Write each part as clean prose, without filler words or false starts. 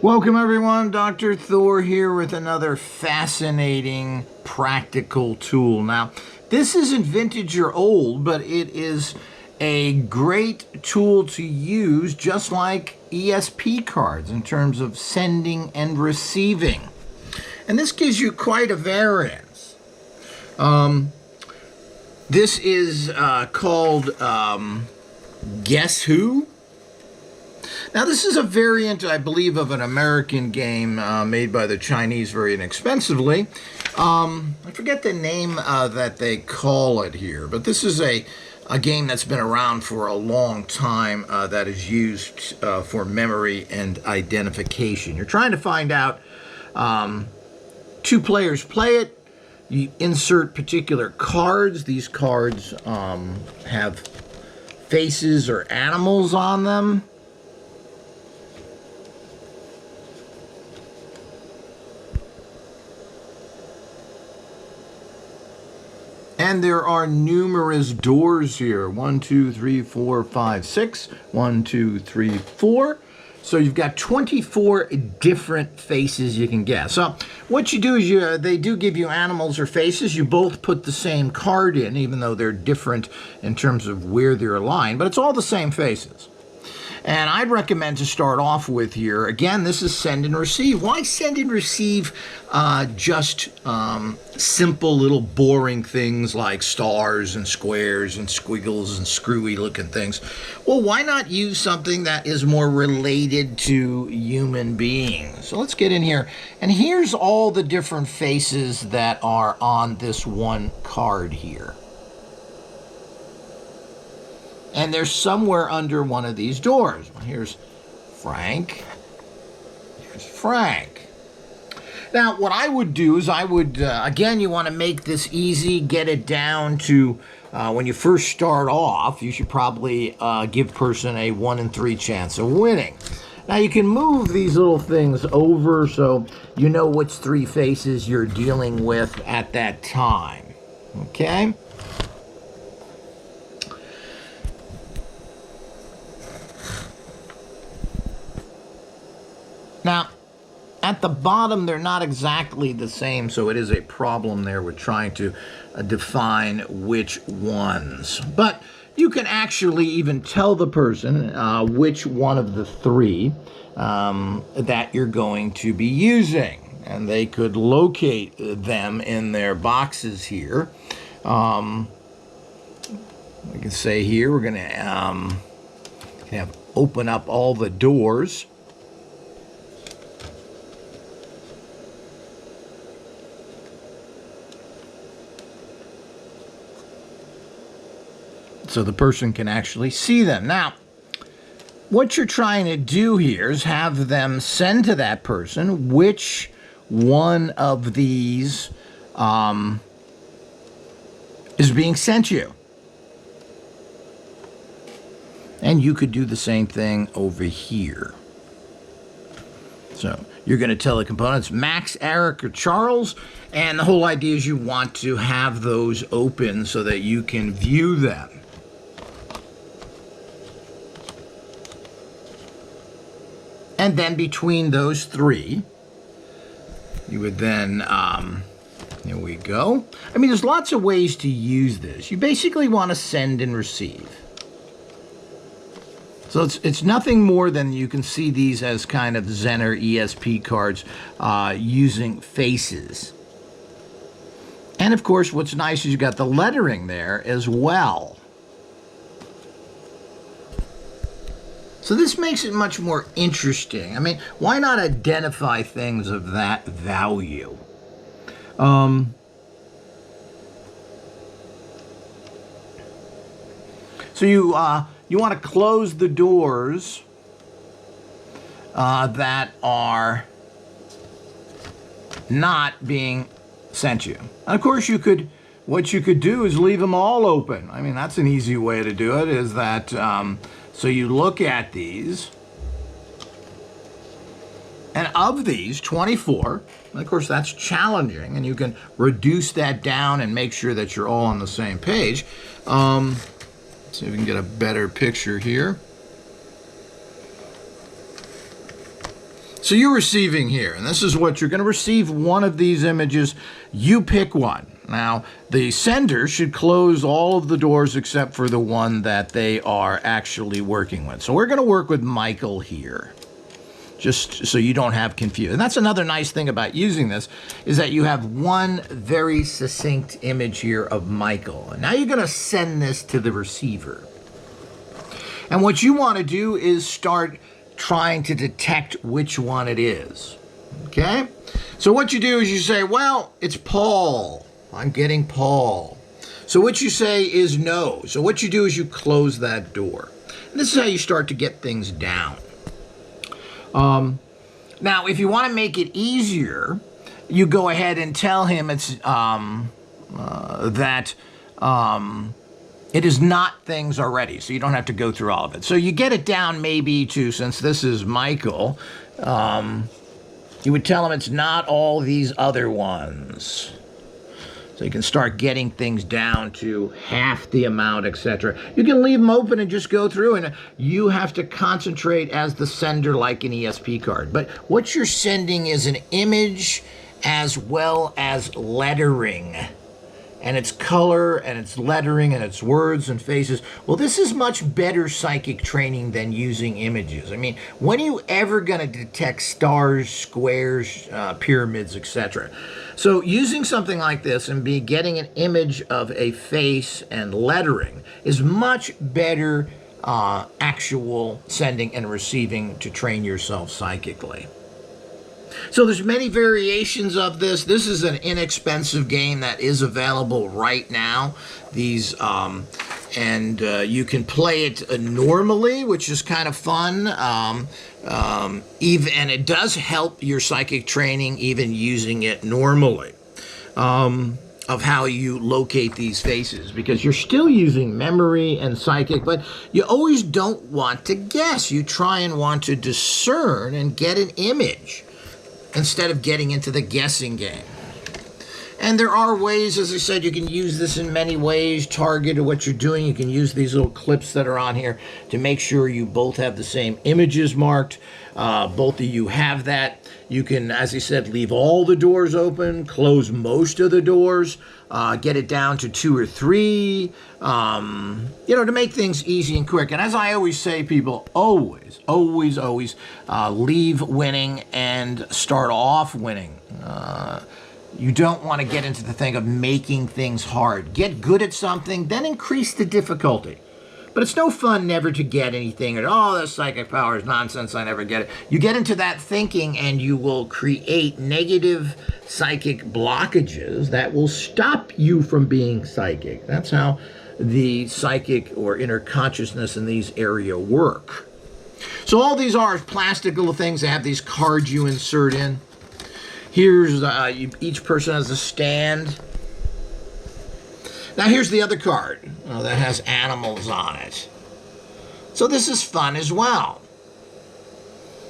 Welcome everyone, Dr. Thor here with another fascinating practical tool. Now, this isn't vintage or old, but it is a great tool to use just like ESP cards in terms of sending and receiving. And this gives you quite a variance. This is called Guess Who? Now, this is a variant, I believe, of an American game made by the Chinese very inexpensively. I forget the name that they call it here, but this is a game that's been around for a long time that is used for memory and identification. You're trying to find out, two players play it. You insert particular cards. These cards have faces or animals on them. And there are numerous doors here. 1, 2, 3, 4, 5, 6. 1, 2, 3, 4. So you've got 24 different faces you can guess. So what you do is they do give you animals or faces. You both put the same card in, even though they're different in terms of where they're aligned. But it's all the same faces. And I'd recommend to start off with here, again, this is send and receive. Why send and receive just simple little boring things like stars and squares and squiggles and screwy looking things? Well, why not use something that is more related to human beings? So let's get in here. And here's all the different faces that are on this one card here. And they're somewhere under one of these doors. Here's Frank. Here's Frank. Now, what I would do is again, you want to make this easy, get it down to, when you first start off, you should probably give person a 1 in 3 chance of winning. Now, you can move these little things over so you know which 3 faces you're dealing with at that time. Okay? Now, at the bottom, they're not exactly the same, so it is a problem there with trying to define which ones. But you can actually even tell the person which one of the 3 that you're going to be using. And they could locate them in their boxes here. We can say here, we're going to have open up all the doors. So the person can actually see them. Now, what you're trying to do here is have them send to that person which one of these is being sent you. And you could do the same thing over here. So you're going to tell the components Max, Eric, or Charles. And the whole idea is you want to have those open so that you can view them. And then between those 3, you would then, here we go. I mean, there's lots of ways to use this. You basically want to send and receive. So it's nothing more than you can see these as kind of Zen or ESP cards using faces. And of course, what's nice is you got the lettering there as well. So this makes it much more interesting. I mean, why not identify things of that value? So you want to close the doors that are not being sent you. And of course, what you could do is leave them all open. I mean, that's an easy way to do it, is that so you look at these, and of these 24, and of course that's challenging, and you can reduce that down and make sure that you're all on the same page. Let's see if we can get a better picture here. So you're receiving here, and this is what you're going to receive one of these images. You pick one. Now, the sender should close all of the doors except for the one that they are actually working with. So we're going to work with Michael here, just so you don't have confusion. And that's another nice thing about using this, is that you have one very succinct image here of Michael. And now you're going to send this to the receiver. And what you want to do is start trying to detect which one it is. Okay? So what you do is you say, well, it's Paul. I'm getting Paul. So what you say is no. So what you do is you close that door. And this is how you start to get things down. Now, if you want to make it easier, you go ahead and tell him it's it is not things already, so you don't have to go through all of it. So you get it down maybe to, since this is Michael, you would tell him it's not all these other ones. So you can start getting things down to half the amount, etc. You can leave them open and just go through, and you have to concentrate as the sender like an ESP card. But what you're sending is an image as well as lettering. And it's color, and it's lettering, and it's words and faces. Well, this is much better psychic training than using images. I mean, when are you ever going to detect stars, squares, pyramids, etc.? So using something like this and getting an image of a face and lettering is much better actual sending and receiving to train yourself psychically. So there's many variations of this. This is an inexpensive game that is available right now. These you can play it normally, which is kind of fun. And it does help your psychic training even using it normally. Of how you locate these faces, because you're still using memory and psychic, but you always don't want to guess. You try and want to discern and get an image, instead of getting into the guessing game. And there are ways, as I said, you can use this in many ways, target what you're doing. You can use these little clips that are on here to make sure you both have the same images marked. Both of you have that. You can, as I said, leave all the doors open, close most of the doors, get it down to 2 or 3, to make things easy and quick. And as I always say, people, always leave winning and start off winning. You don't want to get into the thing of making things hard. Get good at something, then increase the difficulty. But it's no fun never to get anything, or, oh, this psychic power is nonsense, I never get it. You get into that thinking and you will create negative psychic blockages that will stop you from being psychic. That's how the psychic or inner consciousness in these areas work. So all these are plastic little things that have these cards you insert in. Here's, each person has a stand. Now here's the other card that has animals on it. So this is fun as well.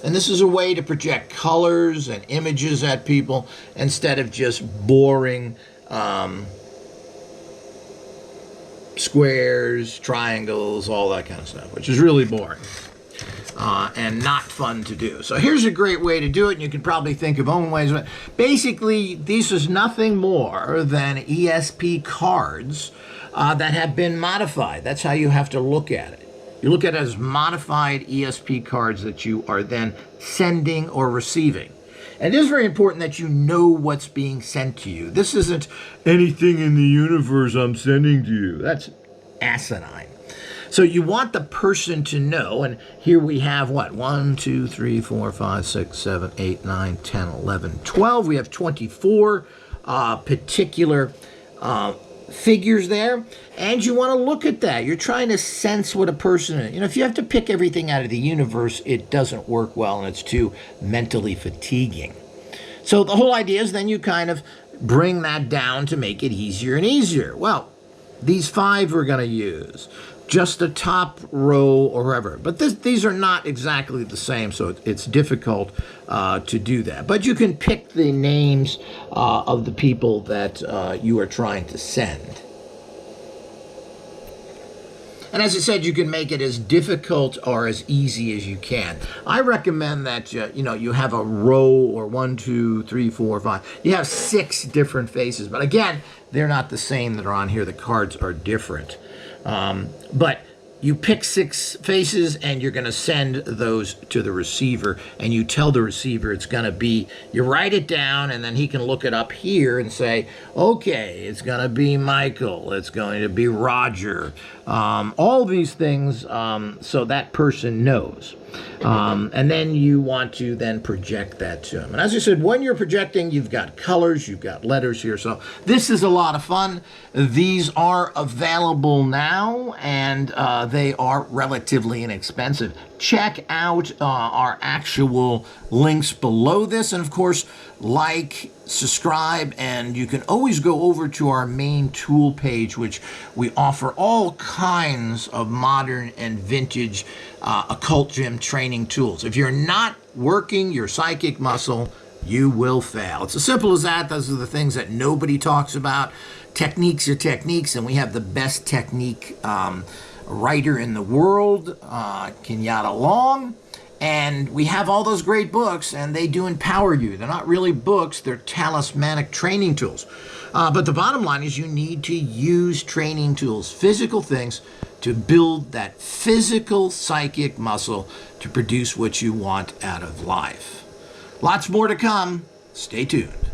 And this is a way to project colors and images at people instead of just boring squares, triangles, all that kind of stuff, which is really boring. And not fun to do. So here's a great way to do it, and you can probably think of own ways. But basically, this is nothing more than ESP cards that have been modified. That's how you have to look at it. You look at it as modified ESP cards that you are then sending or receiving. And it is very important that you know what's being sent to you. This isn't anything in the universe I'm sending to you. That's asinine. So you want the person to know, and here we have what? 1, 2, 3, 4, 5, 6, 7, 8, 9, 10, 11, 12. We have 24 particular figures there, and you want to look at that. You're trying to sense what a person is. If you have to pick everything out of the universe, it doesn't work well, and it's too mentally fatiguing. So the whole idea is then you kind of bring that down to make it easier and easier. Well, these 5 we're going to use. Just the top row or wherever. But these are not exactly the same, so it's difficult to do that. But you can pick the names of the people that you are trying to send. And as I said, you can make it as difficult or as easy as you can. I recommend that you have a row or 1, 2, 3, 4, 5. You have 6 different faces, but again, they're not the same that are on here. The cards are different. But you pick 6 faces and you're going to send those to the receiver, and you tell the receiver it's going to be, you write it down, and then he can look it up here and say, okay, it's going to be Michael, it's going to be Roger, all these things, so that person knows. And then you want to then project that to him. And as I said, when you're projecting, you've got colors, you've got letters here. So this is a lot of fun. These are available now, and they are relatively inexpensive. Check out our actual links below this. And of course, like, subscribe, and you can always go over to our main tool page, which we offer all kinds of modern and vintage occult gym training tools. If you're not working your psychic muscle, you will fail. It's as simple as that. Those are the things that nobody talks about. Techniques are techniques, and we have the best technique writer in the world, Kenyatta Long. And we have all those great books, and they do empower you. They're not really books, they're talismanic training tools. But the bottom line is you need to use training tools, physical things, to build that physical psychic muscle to produce what you want out of life. Lots more to come. Stay tuned.